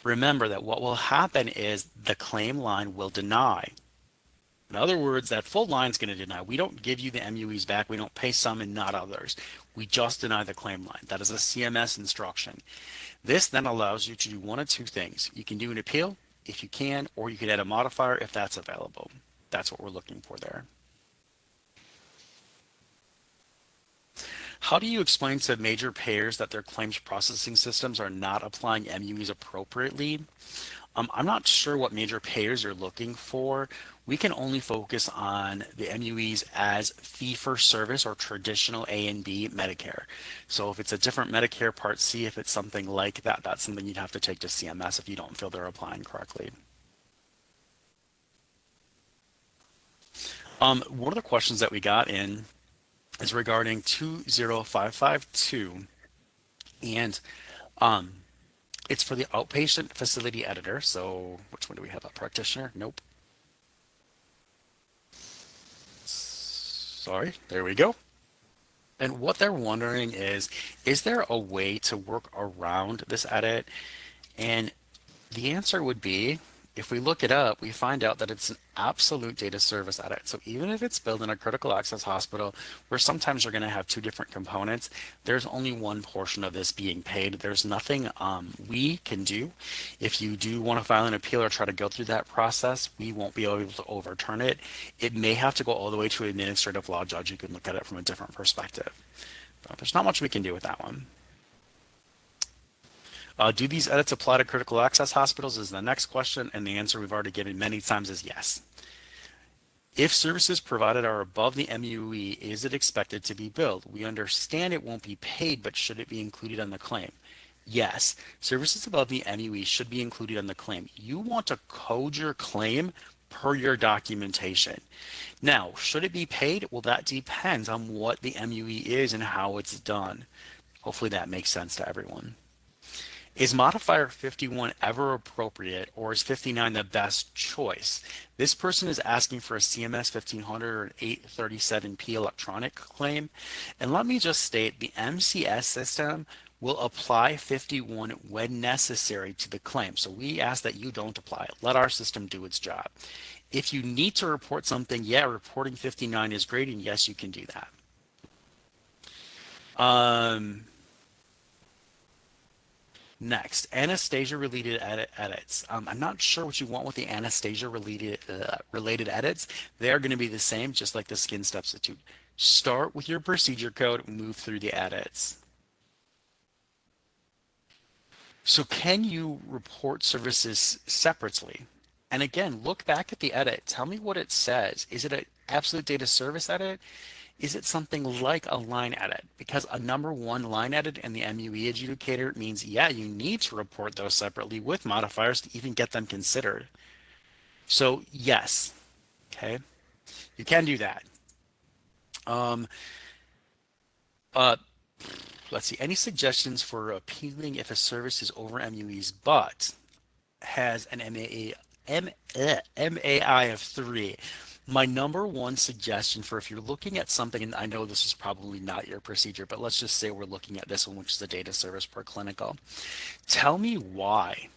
Speaker 1: Remember that what will happen is the claim line will deny. In other words, that full line is going to deny. We don't give you the MUEs back. We don't pay some and not others. We just deny the claim line. That is a CMS instruction. This then allows you to do one of two things. You can do an appeal if you can, or you can add a modifier if that's available. That's what we're looking for there. How do you explain to major payers that their claims processing systems are not applying MUEs appropriately? I'm not sure what major payers you're looking for. We can only focus on the MUEs as fee-for-service or traditional A and B Medicare. So if it's a different Medicare Part C, if it's something like that, that's something you'd have to take to CMS if you don't feel they're applying correctly. One of the questions that we got in is regarding 20552, and um, it's for the outpatient facility editor. So which one do we have? A practitioner? Nope. Sorry, there we go. And what they're wondering is there a way to work around this edit? And the answer would be, if we look it up, we find out that it's an absolute data service edit. So even if it's built in a critical access hospital, where sometimes you're going to have two different components, there's only one portion of this being paid. There's nothing we can do. If you do want to file an appeal or try to go through that process, we won't be able to overturn it. It may have to go all the way to an administrative law judge. You can look at it from a different perspective. But there's not much we can do with that one. Do these edits apply to critical access hospitals is the next question, and the answer we've already given many times is yes. If services provided are above the MUE, is it expected to be billed? We understand it won't be paid, but should it be included on the claim? Yes, services above the MUE should be included on the claim. You want to code your claim per your documentation. Now, should it be paid? Well, that depends on what the MUE is and how it's done. Hopefully that makes sense to everyone. Is modifier 51 ever appropriate, or is 59 the best choice? This person is asking for a CMS 1500 or an 837P electronic claim. And let me just state, the MCS system will apply 51 when necessary to the claim. So we ask that you don't apply it. Let our system do its job. If you need to report something, yeah, reporting 59 is great, and yes, you can do that. Next, anesthesia-related edits. I'm not sure what you want with the anesthesia-related edits. They're going to be the same, just like the skin substitute. Start with your procedure code, move through the edits. So can you report services separately? And again, look back at the edit. Tell me what it says. Is it an absolute data service edit? Is it something like a line edit? Because a number one line edit in the MUE adjudicator means, yeah, you need to report those separately with modifiers to even get them considered. So yes, okay, you can do that. Let's see, any suggestions for appealing if a service is over MUEs but has an MAI of 3? My number one suggestion for if you're looking at something, and I know this is probably not your procedure, but let's just say we're looking at this one, which is the data service per clinical. Tell me why.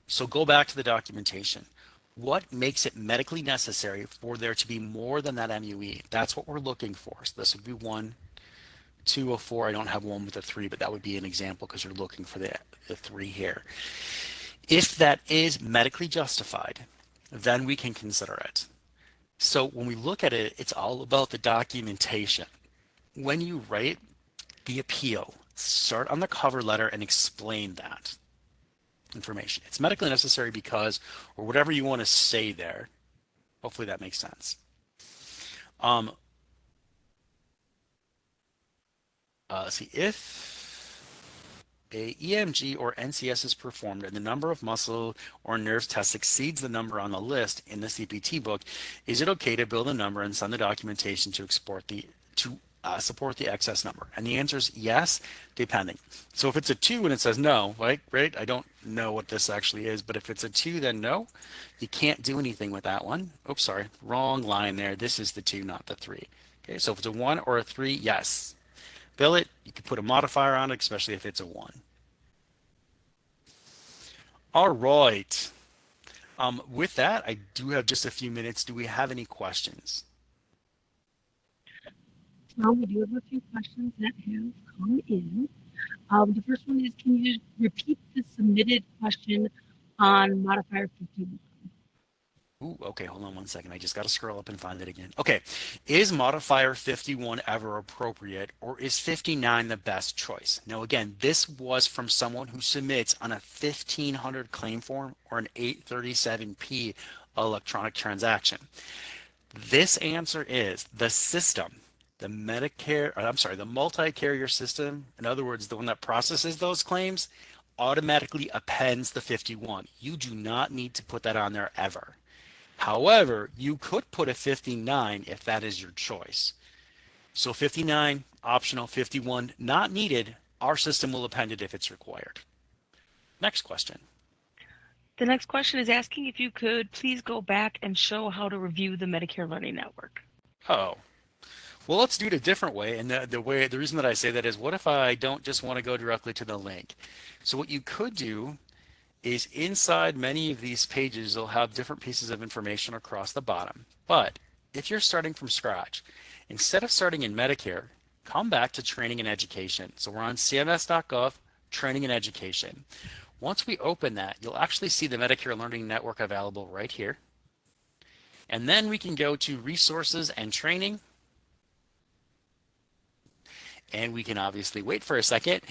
Speaker 1: So go back to the documentation. What makes it medically necessary for there to be more than that MUE? That's what we're looking for. So this would be 1, 2, or 4. I don't have one with a 3, but that would be an example because you're looking for the 3 here. If that is medically justified, then we can consider it. So when we look at it, it's all about the documentation. When you write the appeal, start on the cover letter and explain that information. It's medically necessary because, or whatever you want to say there. Hopefully that makes sense. Let's see, if a EMG or NCS is performed and the number of muscle or nerve tests exceeds the number on the list in the CPT book, is it okay to build a number and send the documentation to support the excess number? And the answer is yes, depending. So if it's a 2 and it says no, right? I don't know what this actually is, but if it's a 2, then no, you can't do anything with that one. Oops, sorry, wrong line there. This is the 2, not the 3. Okay, so if it's a 1 or a 3, yes. Bill it, you can put a modifier on it, especially if it's a 1. All right. With that, I do have just a few minutes. Do we have any questions?
Speaker 2: We do have a few questions that have come in. The first one is, can you repeat the submitted question on modifier 51?
Speaker 1: Ooh, okay, hold on one second. I just got to scroll up and find it again. Okay, is modifier 51 ever appropriate, or is 59 the best choice? Now, again, this was from someone who submits on a 1500 claim form or an 837P electronic transaction. This answer is the system, the Medicare, or I'm sorry, the multi-carrier system, in other words, the one that processes those claims, automatically appends the 51. You do not need to put that on there ever. However, you could put a 59 if that is your choice. So 59, optional, 51, not needed. Our system will append it if it's required. Next question.
Speaker 2: The next question is asking if you could please go back and show how to review the Medicare Learning Network.
Speaker 1: Oh, well, let's do it a different way. And the reason that I say that is, what if I don't just want to go directly to the link? So what you could do is inside many of these pages, they'll have different pieces of information across the bottom. But if you're starting from scratch, instead of starting in Medicare, come back to training and education. So we're on cms.gov, training and education. Once we open that, you'll actually see the Medicare Learning Network available right here. And then we can go to resources and training. And we can obviously wait for a second.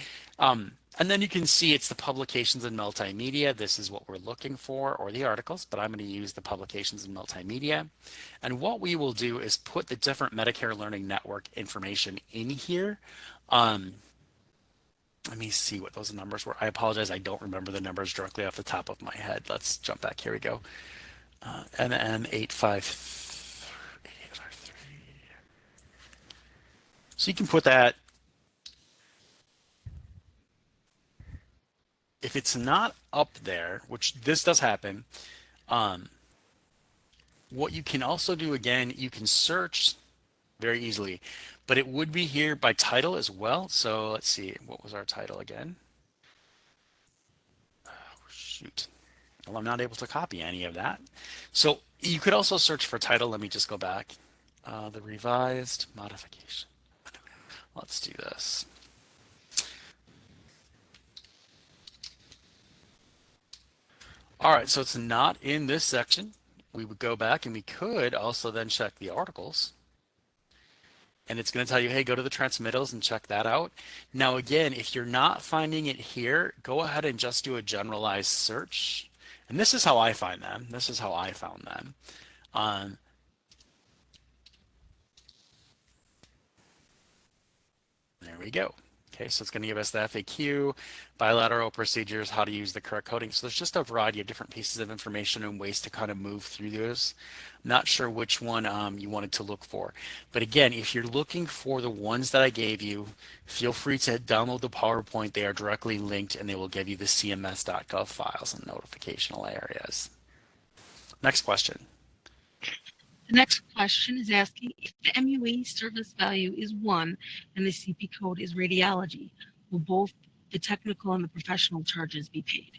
Speaker 1: And then you can see it's the publications and multimedia. This is what we're looking for, or the articles, but I'm going to use the publications and multimedia. And what we will do is put the different Medicare Learning Network information in here. Let me see what those numbers were. I apologize, I don't remember the numbers directly off the top of my head. Let's jump back. Here we go. MM853. So you can put that. If it's not up there, which this does happen, what you can also do, again, you can search very easily, but it would be here by title as well. So let's see, what was our title again? Oh, shoot. Well, I'm not able to copy any of that. So you could also search for title. Let me just go back. The revised modification. Let's do this. All right, so it's not in this section. We would go back and we could also then check the articles. And it's going to tell you, hey, go to the transmittals and check that out. Now, again, if you're not finding it here, go ahead and just do a generalized search. And this is how I find them. This is how I found them. There we go. Okay, so it's going to give us the FAQ, bilateral procedures, how to use the correct coding. So there's just a variety of different pieces of information and ways to kind of move through those. Not sure which one you wanted to look for. But again, if you're looking for the ones that I gave you, feel free to download the PowerPoint. They are directly linked and they will give you the cms.gov files and notificational areas. Next question.
Speaker 2: The next question is asking if the MUE service value is 1 and the CP code is radiology, will both the technical and the professional charges be paid?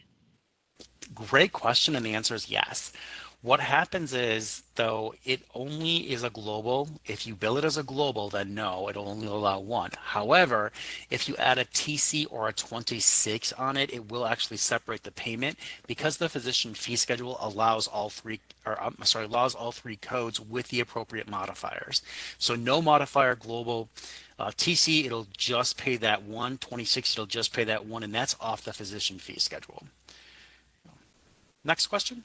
Speaker 1: Great question, and the answer is yes. What happens is, though, it only is a global. If you bill it as a global, then no, it'll only allow one. However, if you add a TC or a 26 on it, it will actually separate the payment because the physician fee schedule allows all three, allows all three codes with the appropriate modifiers. So no modifier global. TC, it'll just pay that one. 26, it'll just pay that one, and that's off the physician fee schedule. Next question.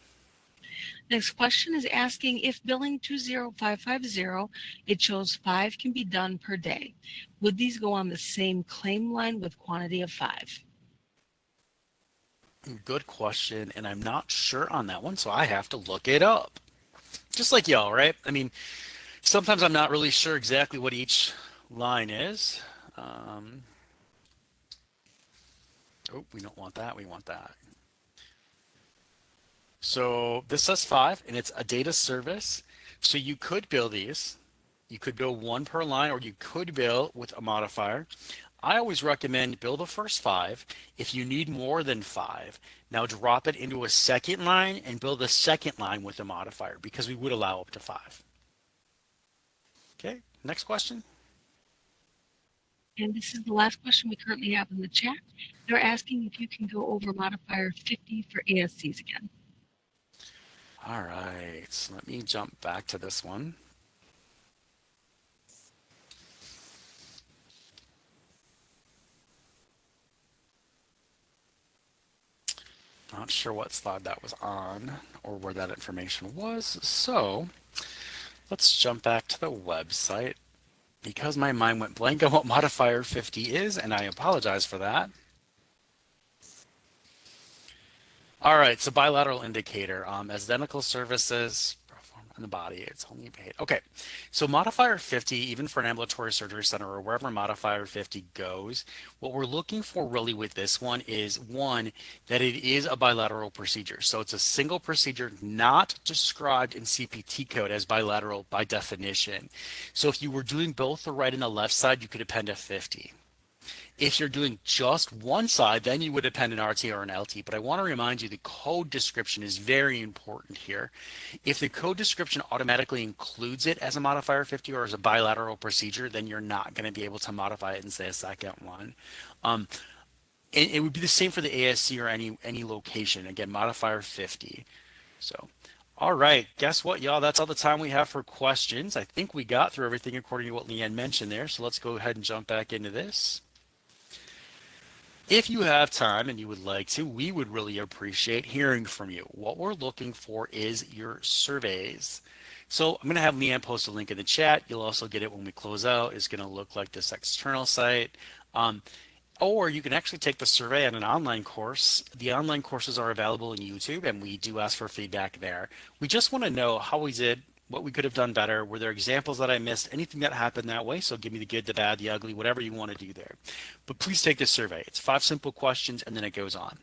Speaker 2: Next question is asking if billing 20550, it shows 5 can be done per day. Would these go on the same claim line with quantity of 5?
Speaker 1: Good question, and I'm not sure on that one, so I have to look it up. Just like y'all, right? I mean, sometimes I'm not really sure exactly what each line is. Oh, we don't want that, we want that. So this says 5, and it's a data service. So you could bill these. You could bill one per line, or you could bill with a modifier. I always recommend build the first 5. If you need more than 5, now drop it into a second line and build a second line with a modifier because we would allow up to 5. Okay, next question.
Speaker 2: And this is the last question we currently have in the chat. They're asking if you can go over modifier 50 for ASCs again.
Speaker 1: All right, so let me jump back to this one. Not sure what slide that was on or where that information was. So let's jump back to the website because my mind went blank on what modifier 50 is, and I apologize for that. All right, so bilateral indicator, as identical services performed in the body, it's only paid. Okay, so modifier 50, even for an ambulatory surgery center or wherever modifier 50 goes, what we're looking for really with this one is one, that it is a bilateral procedure. So it's a single procedure not described in CPT code as bilateral by definition. So if you were doing both the right and the left side, you could append a 50. If you're doing just one side, then you would append an RT or an LT. But I want to remind you the code description is very important here. If the code description automatically includes it as a modifier 50 or as a bilateral procedure, then you're not going to be able to modify it and say a second one. It would be the same for the ASC or any location. Again, modifier 50. So, all right, guess what, y'all? That's all the time we have for questions. I think we got through everything according to what Leanne mentioned there. So let's go ahead and jump back into this. If you have time and you would like to, we would really appreciate hearing from you. What we're looking for is your surveys. So I'm going to have Leanne post a link in the chat. You'll also get it when we close out. It's going to look like this external site. Or you can actually take the survey on an online course. The online courses are available in YouTube, and we do ask for feedback there. We just want to know how we did, what we could have done better. Were there examples that I missed? Anything that happened that way? So give me the good, the bad, the ugly, whatever you want to do there. But please take this survey. It's 5 simple questions, and then it goes on.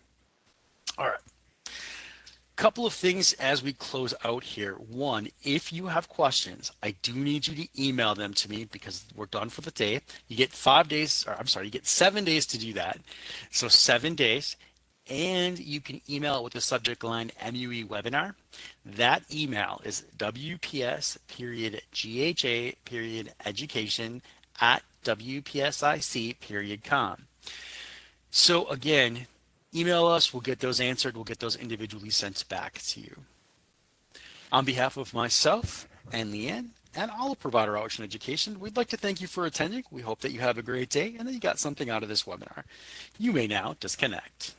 Speaker 1: All right. Couple of things as we close out here. One, if you have questions, I do need you to email them to me because we're done for the day. You get 5 days, or I'm sorry, you get 7 days to do that. So 7 days, and you can email it with the subject line MUE webinar. That email is WPS.GHA.education@WPSIC.com. So again, email us, we'll get those answered, we'll get those individually sent back to you. On behalf of myself and Leanne and all of Provider Outreach and Education, we'd like to thank you for attending. We hope that you have a great day and that you got something out of this webinar. You may now disconnect.